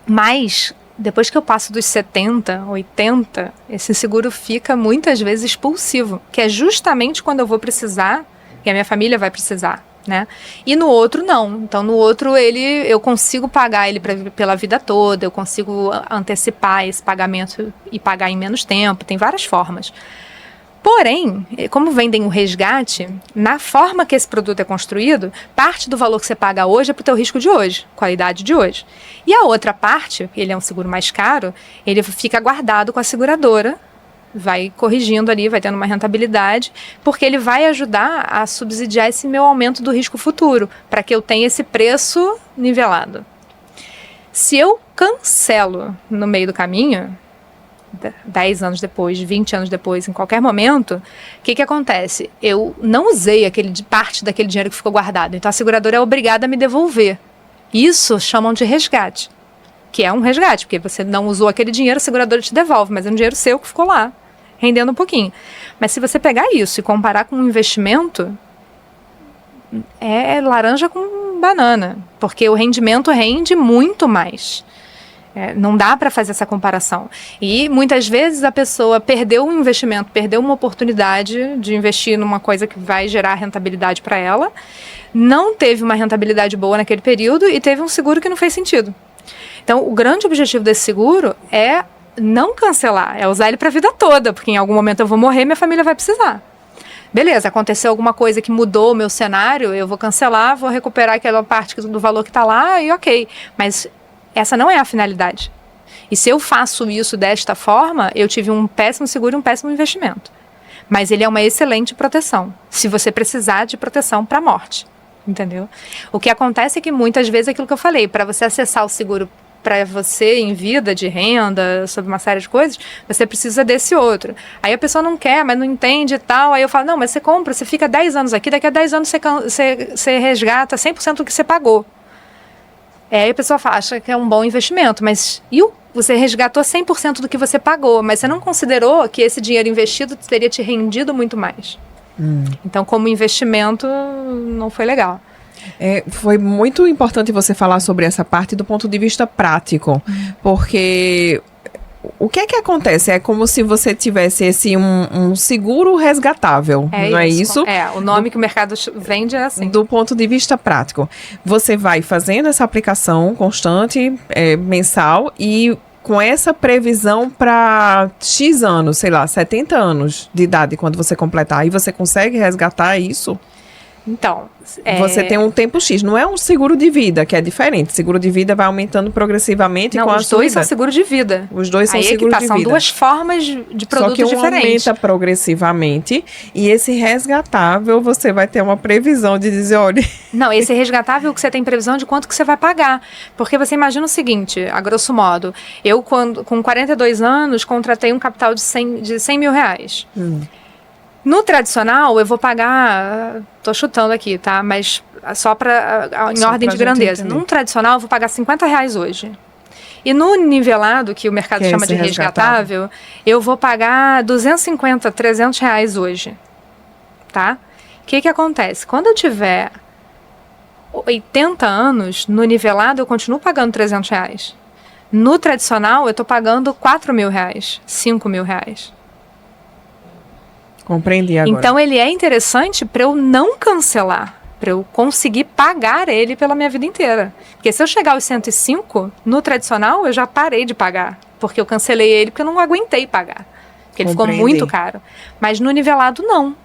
Mas, depois que eu passo dos 70, 80, esse seguro fica muitas vezes expulsivo, que é justamente quando eu vou precisar, que a minha família vai precisar, né? E no outro, não. Então, no outro, eu consigo pagar ele pela vida toda, eu consigo antecipar esse pagamento e pagar em menos tempo, tem várias formas. Porém, como vendem o resgate, na forma que esse produto é construído, parte do valor que você paga hoje é para o teu risco de hoje, com a idade de hoje. E a outra parte, ele é um seguro mais caro, ele fica guardado com a seguradora, vai corrigindo ali, vai tendo uma rentabilidade, porque ele vai ajudar a subsidiar esse meu aumento do risco futuro, para que eu tenha esse preço nivelado. Se eu cancelo no meio do caminho, 10 anos depois, 20 anos depois, em qualquer momento, o que acontece? Eu não usei parte daquele dinheiro que ficou guardado, então a seguradora é obrigada a me devolver Isso chamam de resgate, que é um resgate, porque você não usou aquele dinheiro, a seguradora te devolve, mas é um dinheiro seu que ficou lá, rendendo um pouquinho. Mas se você pegar isso e comparar com um investimento, é laranja com banana, porque o rendimento rende muito mais. Não dá para fazer essa comparação. E muitas vezes a pessoa perdeu um investimento, perdeu uma oportunidade de investir numa coisa que vai gerar rentabilidade para ela, não teve uma rentabilidade boa naquele período e teve um seguro que não fez sentido. Então, o grande objetivo desse seguro é não cancelar, é usar ele para a vida toda, porque em algum momento eu vou morrer e minha família vai precisar. Beleza, aconteceu alguma coisa que mudou o meu cenário, eu vou cancelar, vou recuperar aquela parte do valor que está lá e ok. Mas essa não é a finalidade. E se eu faço isso desta forma, eu tive um péssimo seguro e um péssimo investimento. Mas ele é uma excelente proteção, se você precisar de proteção para a morte, entendeu? O que acontece é que muitas vezes é aquilo que eu falei, para você acessar o seguro para você em vida, de renda, sobre uma série de coisas, você precisa desse outro. Aí a pessoa não quer, mas não entende e tal, aí eu falo, não, mas você compra, você fica 10 anos aqui, daqui a 10 anos você resgata 100% do que você pagou. Aí a pessoa acha que é um bom investimento, mas você resgatou 100% do que você pagou, mas você não considerou que esse dinheiro investido teria te rendido muito mais. Então, como investimento, não foi legal. Foi muito importante você falar sobre essa parte do ponto de vista prático, porque o que é que acontece? É como se você tivesse um seguro resgatável, não é isso? O nome que o mercado vende é assim. Do ponto de vista prático, você vai fazendo essa aplicação constante, mensal, e com essa previsão para X anos, sei lá, 70 anos de idade, quando você completar, aí você consegue resgatar isso? Então, você tem um tempo X, não é um seguro de vida, que é diferente. Seguro de vida vai aumentando progressivamente com a sua idade. Os dois são seguro de vida. Os dois são seguro de vida. São duas formas de produto diferentes. Só que um aumenta progressivamente e esse resgatável você vai ter uma previsão de dizer, olha... Não, esse resgatável que você tem previsão de quanto que você vai pagar. Porque você imagina o seguinte, a grosso modo, eu com 42 anos contratei um capital de 100 mil reais. No tradicional, eu vou pagar, tô chutando aqui, tá? Mas só em ordem de grandeza. Num tradicional, eu vou pagar 50 reais hoje. E no nivelado, que o mercado chama de resgatável, eu vou pagar 250, 300 reais hoje, tá? O que acontece? Quando eu tiver 80 anos, no nivelado, eu continuo pagando 300 reais. No tradicional, eu tô pagando 4 mil reais, 5 mil reais. Compreendi agora. Então, ele é interessante para eu não cancelar, para eu conseguir pagar ele pela minha vida inteira. Porque se eu chegar aos 105, no tradicional, eu já parei de pagar. Porque eu cancelei ele porque eu não aguentei pagar. Porque ele ficou muito caro. Mas no nivelado, não.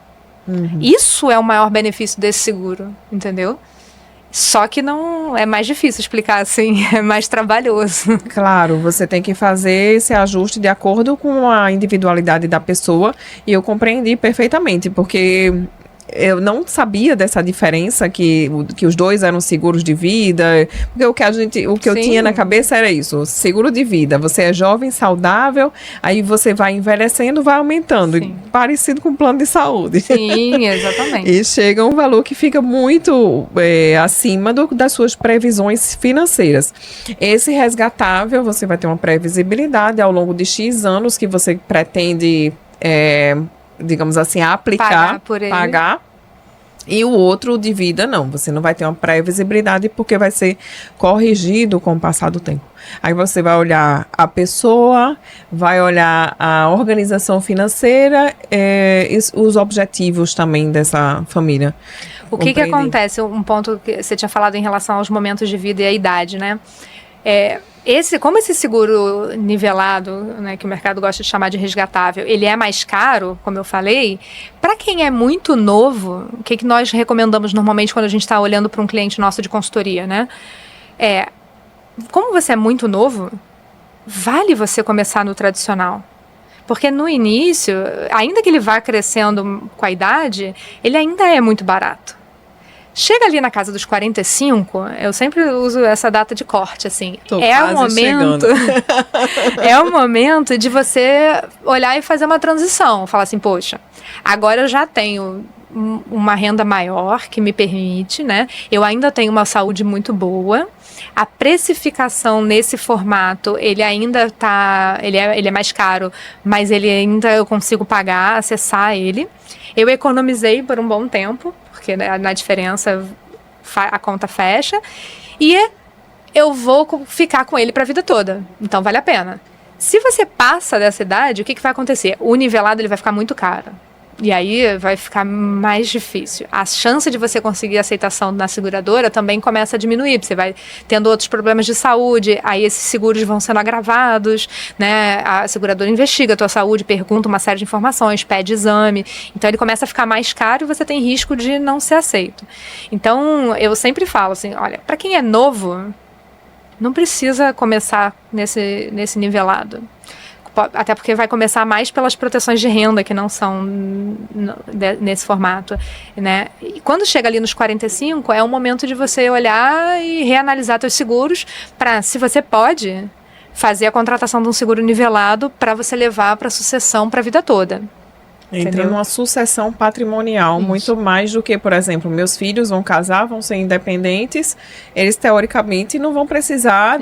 Isso é o maior benefício desse seguro, entendeu? Só que não é mais difícil explicar assim, é mais trabalhoso. Claro, você tem que fazer esse ajuste de acordo com a individualidade da pessoa e eu compreendi perfeitamente, porque eu não sabia dessa diferença que os dois eram seguros de vida, porque o que eu tinha na cabeça era isso, seguro de vida, você é jovem, saudável, aí você vai envelhecendo, vai aumentando, parecido com o plano de saúde. Sim, exatamente. E chega um valor que fica muito acima das suas previsões financeiras. Esse resgatável, você vai ter uma previsibilidade ao longo de X anos que você pretende... digamos assim, aplicar, pagar, e o outro de vida não, você não vai ter uma previsibilidade porque vai ser corrigido com o passar do tempo. Aí você vai olhar a pessoa, vai olhar a organização financeira, e os objetivos também dessa família. O que acontece, um ponto que você tinha falado em relação aos momentos de vida e a idade, né? Como esse seguro nivelado, né, que o mercado gosta de chamar de resgatável, ele é mais caro, como eu falei, para quem é muito novo, o que nós recomendamos normalmente quando a gente está olhando para um cliente nosso de consultoria, né? Como você é muito novo, vale você começar no tradicional. Porque no início, ainda que ele vá crescendo com a idade, ele ainda é muito barato. Chega ali na casa dos 45, eu sempre uso essa data de corte, assim. É o momento de você olhar e fazer uma transição. Falar assim, poxa, agora eu já tenho uma renda maior que me permite, né? Eu ainda tenho uma saúde muito boa. A precificação nesse formato, ele ainda tá, ele é mais caro, mas ele ainda eu consigo pagar, acessar ele. Eu economizei por um bom tempo, porque na diferença a conta fecha, e eu vou ficar com ele para a vida toda. Então vale a pena. Se você passa dessa idade, o que vai acontecer? O nivelado ele vai ficar muito caro. E aí vai ficar mais difícil. A chance de você conseguir aceitação na seguradora também começa a diminuir. Você vai tendo outros problemas de saúde, aí esses seguros vão sendo agravados, né? A seguradora investiga a tua saúde, pergunta uma série de informações, pede exame. Então ele começa a ficar mais caro e você tem risco de não ser aceito. Então eu sempre falo assim, olha, para quem é novo, não precisa começar nesse nivelado. Até porque vai começar mais pelas proteções de renda, que não são nesse formato, né? E quando chega ali nos 45, é o momento de você olhar e reanalisar seus seguros para, se você pode, fazer a contratação de um seguro nivelado para você levar para a sucessão para a vida toda. Entra numa sucessão patrimonial, isso. Muito mais do que, por exemplo, meus filhos vão casar, vão ser independentes, eles teoricamente não vão precisar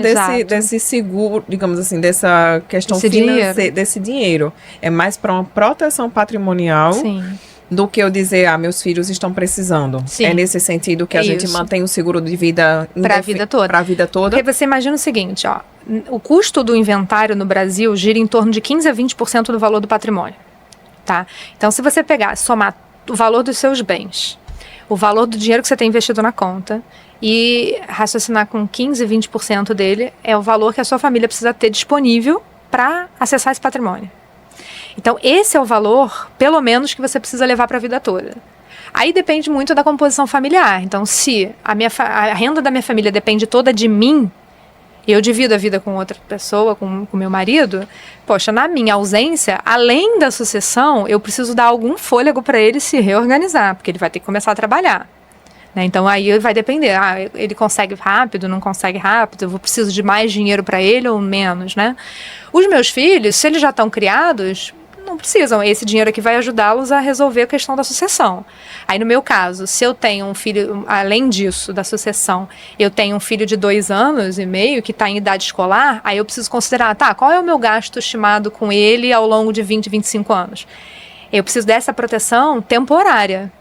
desse seguro, digamos assim, dessa questão financeira, desse dinheiro. É mais para uma proteção patrimonial. Sim. Do que eu dizer, meus filhos estão precisando. Sim. É nesse sentido que a gente mantém o seguro de vida para a vida toda. Para a vida toda. Porque você imagina o seguinte, ó, o custo do inventário no Brasil gira em torno de 15% a 20% do valor do patrimônio. Tá? Então, se você somar o valor dos seus bens, o valor do dinheiro que você tem investido na conta e raciocinar com 15%, 20% dele, é o valor que a sua família precisa ter disponível para acessar esse patrimônio. Então, esse é o valor, pelo menos, que você precisa levar para a vida toda. Aí depende muito da composição familiar. Então, se a renda da minha família depende toda de mim, e eu divido a vida com outra pessoa, com meu marido, poxa, na minha ausência, além da sucessão, eu preciso dar algum fôlego para ele se reorganizar, porque ele vai ter que começar a trabalhar. Né? Então, aí vai depender. Ele consegue rápido, não consegue rápido, eu preciso de mais dinheiro para ele ou menos, né? Os meus filhos, se eles já estão criados, não precisam. Esse dinheiro aqui vai ajudá-los a resolver a questão da sucessão. Aí, no meu caso, se eu tenho um filho, além disso, da sucessão, eu tenho um filho de 2 anos e meio que está em idade escolar, aí eu preciso considerar, qual é o meu gasto estimado com ele ao longo de 20, 25 anos? Eu preciso dessa proteção temporária.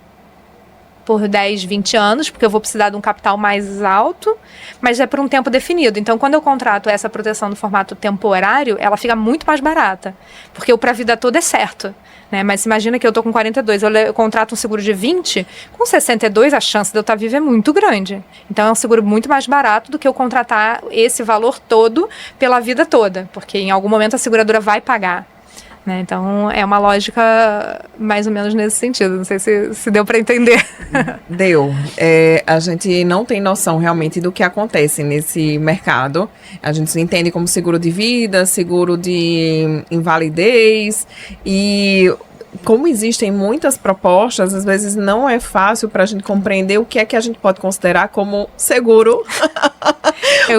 Por 10, 20 anos, porque eu vou precisar de um capital mais alto, mas é por um tempo definido. Então, quando eu contrato essa proteção no formato temporário, ela fica muito mais barata, porque o para a vida toda é certo. Né? Mas imagina que eu estou com 42, eu contrato um seguro de 20, com 62 a chance de eu estar viva é muito grande. Então, é um seguro muito mais barato do que eu contratar esse valor todo pela vida toda, porque em algum momento a seguradora vai pagar. Né? Então, é uma lógica mais ou menos nesse sentido. Não sei se deu para entender. Deu. A gente não tem noção realmente do que acontece nesse mercado. A gente se entende como seguro de vida, seguro de invalidez e... Como existem muitas propostas, às vezes não é fácil para a gente compreender o que é que a gente pode considerar como seguro.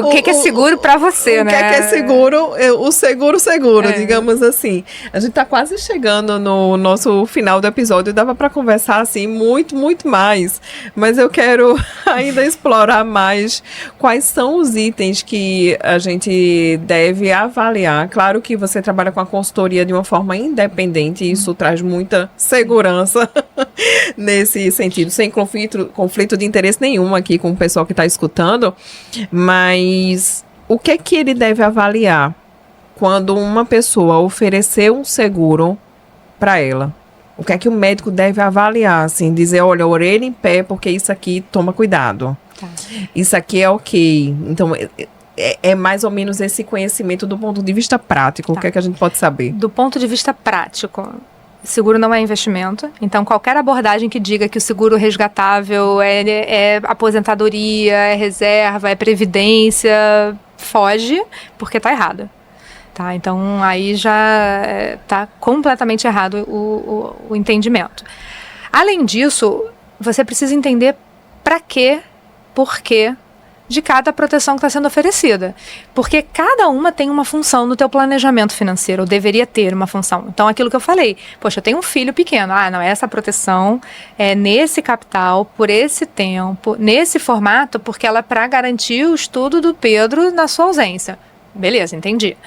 O que é seguro para você, né? O que é seguro, o seguro, digamos assim. A gente está quase chegando no nosso final do episódio, dava para conversar assim muito, muito mais. Mas eu quero ainda explorar mais quais são os itens que a gente deve avaliar. Claro que você trabalha com a consultoria de uma forma independente, e isso traz muita segurança nesse sentido, sem conflito de interesse nenhum aqui com o pessoal que está escutando, mas o que é que ele deve avaliar quando uma pessoa oferecer um seguro para ela? O que é que o médico deve avaliar, assim, dizer, olha, orelha em pé, porque isso aqui, toma cuidado. Tá. Isso aqui é ok. Então, é mais ou menos esse conhecimento do ponto de vista prático. Tá. O que é que a gente pode saber? Do ponto de vista prático, seguro não é investimento, então qualquer abordagem que diga que o seguro resgatável é aposentadoria, é reserva, é previdência, foge, porque está errado. Tá? Então aí já está completamente errado o entendimento. Além disso, você precisa entender para quê, por quê de cada proteção que está sendo oferecida. Porque cada uma tem uma função no teu planejamento financeiro, ou deveria ter uma função. Então, aquilo que eu falei, poxa, eu tenho um filho pequeno, não, essa proteção é nesse capital, por esse tempo, nesse formato, porque ela é para garantir o estudo do Pedro na sua ausência. Beleza, entendi.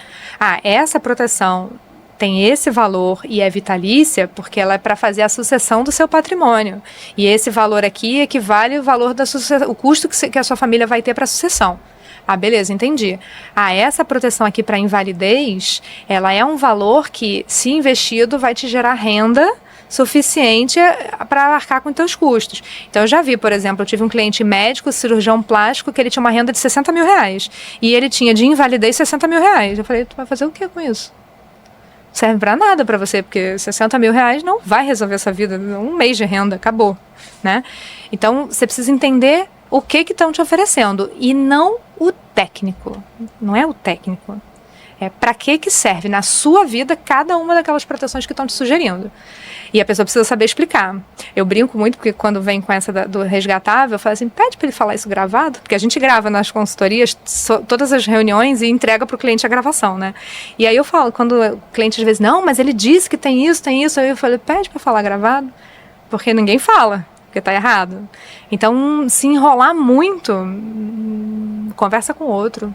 Essa proteção tem esse valor e é vitalícia porque ela é para fazer a sucessão do seu patrimônio. E esse valor aqui equivale ao valor da sucessão, o custo que a sua família vai ter para a sucessão. Beleza, entendi. Essa proteção aqui para invalidez, ela é um valor que, se investido, vai te gerar renda suficiente para arcar com os teus custos. Então, eu já vi, por exemplo, eu tive um cliente médico, cirurgião plástico, que ele tinha uma renda de 60 mil reais. E ele tinha de invalidez 60 mil reais. Eu falei, tu vai fazer o que com isso? Serve para nada para você, porque 60 mil reais não vai resolver a sua vida, um mês de renda, acabou, né? Então, você precisa entender o que estão te oferecendo e não o técnico, não é o técnico. É para que serve na sua vida cada uma daquelas proteções que estão te sugerindo. E a pessoa precisa saber explicar. Eu brinco muito, porque quando vem com essa do resgatável, eu falo assim, pede para ele falar isso gravado, porque a gente grava nas consultorias todas as reuniões e entrega para o cliente a gravação, né? E aí eu falo, quando o cliente às vezes, não, mas ele disse que tem isso, aí eu falo, pede para falar gravado, porque ninguém fala, porque está errado. Então, se enrolar muito, conversa com o outro.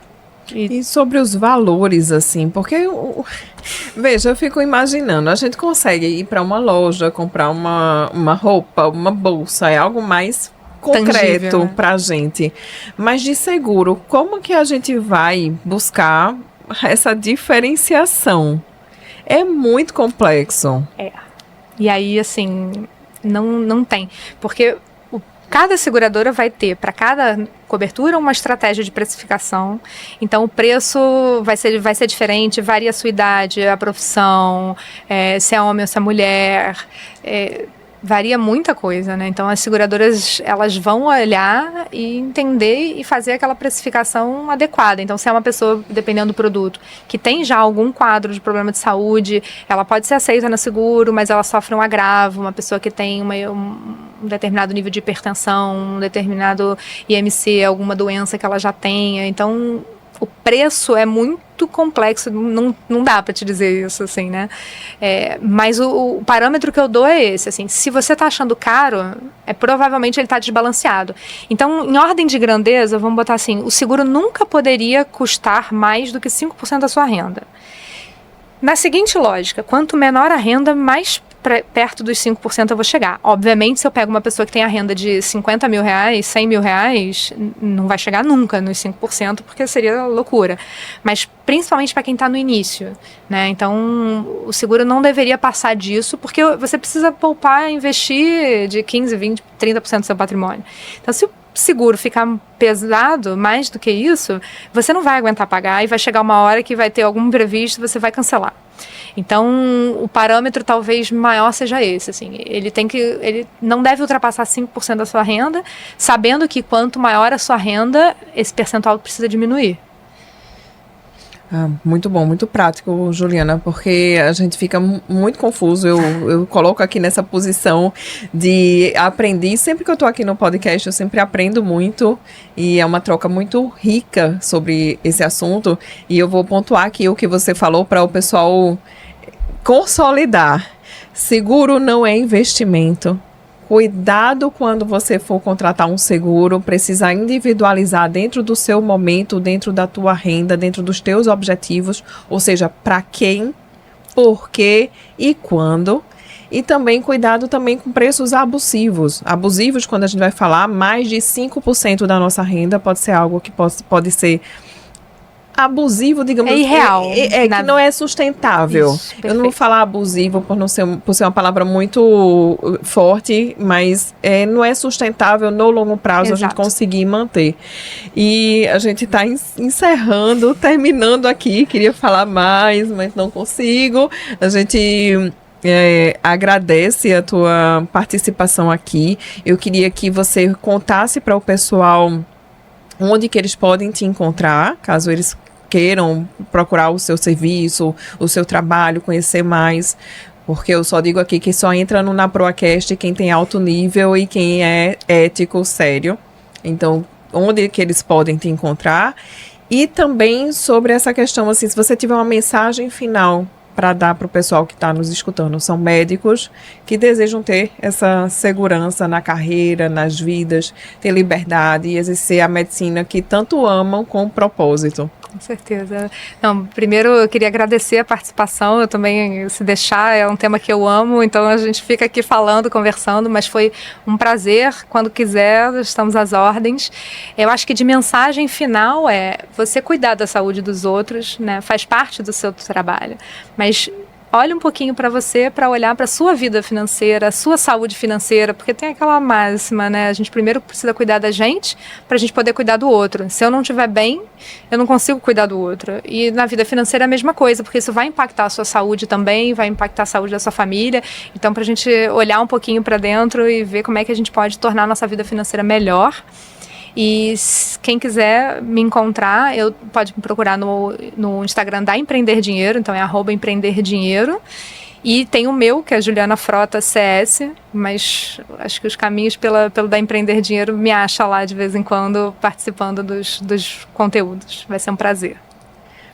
E sobre os valores, assim, porque, veja, eu fico imaginando, a gente consegue ir para uma loja, comprar uma roupa, uma bolsa, é algo mais concreto para a gente. Mas de seguro, como que a gente vai buscar essa diferenciação? É muito complexo. E aí, assim, não tem. Porque cada seguradora vai ter, para cada cobertura, uma estratégia de precificação. Então, o preço vai ser diferente, varia a sua idade, a profissão, se é homem ou se é mulher, varia muita coisa, né? Então, as seguradoras, elas vão olhar e entender e fazer aquela precificação adequada. Então, se é uma pessoa, dependendo do produto, que tem já algum quadro de problema de saúde, ela pode ser aceita no seguro, mas ela sofre um agravo, uma pessoa que tem um determinado nível de hipertensão, um determinado IMC, alguma doença que ela já tenha. Então, o preço é muito complexo, não dá para te dizer isso, assim, né? Mas o parâmetro que eu dou é esse, assim, se você está achando caro, provavelmente ele está desbalanceado. Então, em ordem de grandeza, vamos botar assim, o seguro nunca poderia custar mais do que 5% da sua renda. Na seguinte lógica, quanto menor a renda, mais perto dos 5% eu vou chegar. Obviamente, se eu pego uma pessoa que tem a renda de 50 mil reais, 100 mil reais, não vai chegar nunca nos 5%, porque seria loucura. Mas principalmente para quem está no início, né? Então, o seguro não deveria passar disso, porque você precisa poupar, investir de 15%, 20%, 30% do seu patrimônio. Então, se o seguro ficar pesado, mais do que isso, você não vai aguentar pagar e vai chegar uma hora que vai ter algum imprevisto e você vai cancelar. Então, o parâmetro talvez maior seja esse, assim, ele não deve ultrapassar 5% da sua renda, sabendo que quanto maior a sua renda, esse percentual precisa diminuir. Muito bom, muito prático, Juliana, porque a gente fica muito confuso. Eu coloco aqui nessa posição de aprender. Sempre que eu estou aqui no podcast, eu sempre aprendo muito e é uma troca muito rica sobre esse assunto. E eu vou pontuar aqui o que você falou para o pessoal consolidar. Seguro não é investimento. Cuidado quando você for contratar um seguro, precisa individualizar dentro do seu momento, dentro da tua renda, dentro dos teus objetivos, ou seja, para quem, por quê e quando. E também cuidado também com preços abusivos. Abusivos, quando a gente vai falar, mais de 5% da nossa renda pode ser algo que pode ser abusivo, digamos. É irreal. Que não é sustentável. Isso, eu não vou falar abusivo por ser uma palavra muito forte, mas não é sustentável no longo prazo. Exato. A gente conseguir manter. E a gente está terminando aqui. Queria falar mais, mas não consigo. A gente agradece a tua participação aqui. Eu queria que você contasse para o pessoal onde que eles podem te encontrar, caso eles queiram procurar o seu serviço, o seu trabalho, conhecer mais, porque eu só digo aqui que só entra no Na Proacast quem tem alto nível e quem é ético, sério. Então, onde que eles podem te encontrar. E também sobre essa questão, assim, se você tiver uma mensagem final para dar para o pessoal que está nos escutando, são médicos que desejam ter essa segurança na carreira, nas vidas, ter liberdade e exercer a medicina que tanto amam com propósito. Com certeza. Não, primeiro eu queria agradecer a participação, eu também, se deixar, é um tema que eu amo, então a gente fica aqui falando, conversando, mas foi um prazer, quando quiser, estamos às ordens. Eu acho que de mensagem final é você cuidar da saúde dos outros, né, faz parte do seu trabalho, mas olhe um pouquinho para você, para olhar para a sua vida financeira, a sua saúde financeira, porque tem aquela máxima, né? A gente primeiro precisa cuidar da gente para a gente poder cuidar do outro. Se eu não estiver bem, eu não consigo cuidar do outro. E na vida financeira é a mesma coisa, porque isso vai impactar a sua saúde também, vai impactar a saúde da sua família. Então, para a gente olhar um pouquinho para dentro e ver como é que a gente pode tornar a nossa vida financeira melhor. E quem quiser me encontrar, pode me procurar no Instagram da Empreender Dinheiro, então é @empreenderdinheiro. E tem o meu, que é Juliana Frota CS, mas acho que os caminhos pelo da Empreender Dinheiro me acha lá de vez em quando participando dos conteúdos. Vai ser um prazer.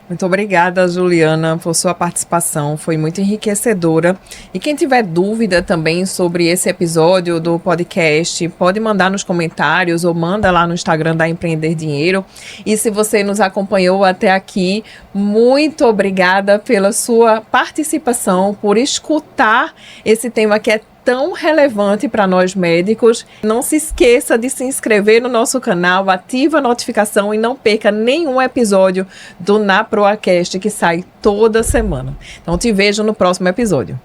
Muito obrigada, Juliana, por sua participação, foi muito enriquecedora. E quem tiver dúvida também sobre esse episódio do podcast, pode mandar nos comentários ou manda lá no Instagram da Empreender Dinheiro. E se você nos acompanhou até aqui, muito obrigada pela sua participação, por escutar esse tema que é tão relevante para nós médicos. Não se esqueça de se inscrever no nosso canal, ativa a notificação e não perca nenhum episódio do Na Proacast que sai toda semana. Então te vejo no próximo episódio.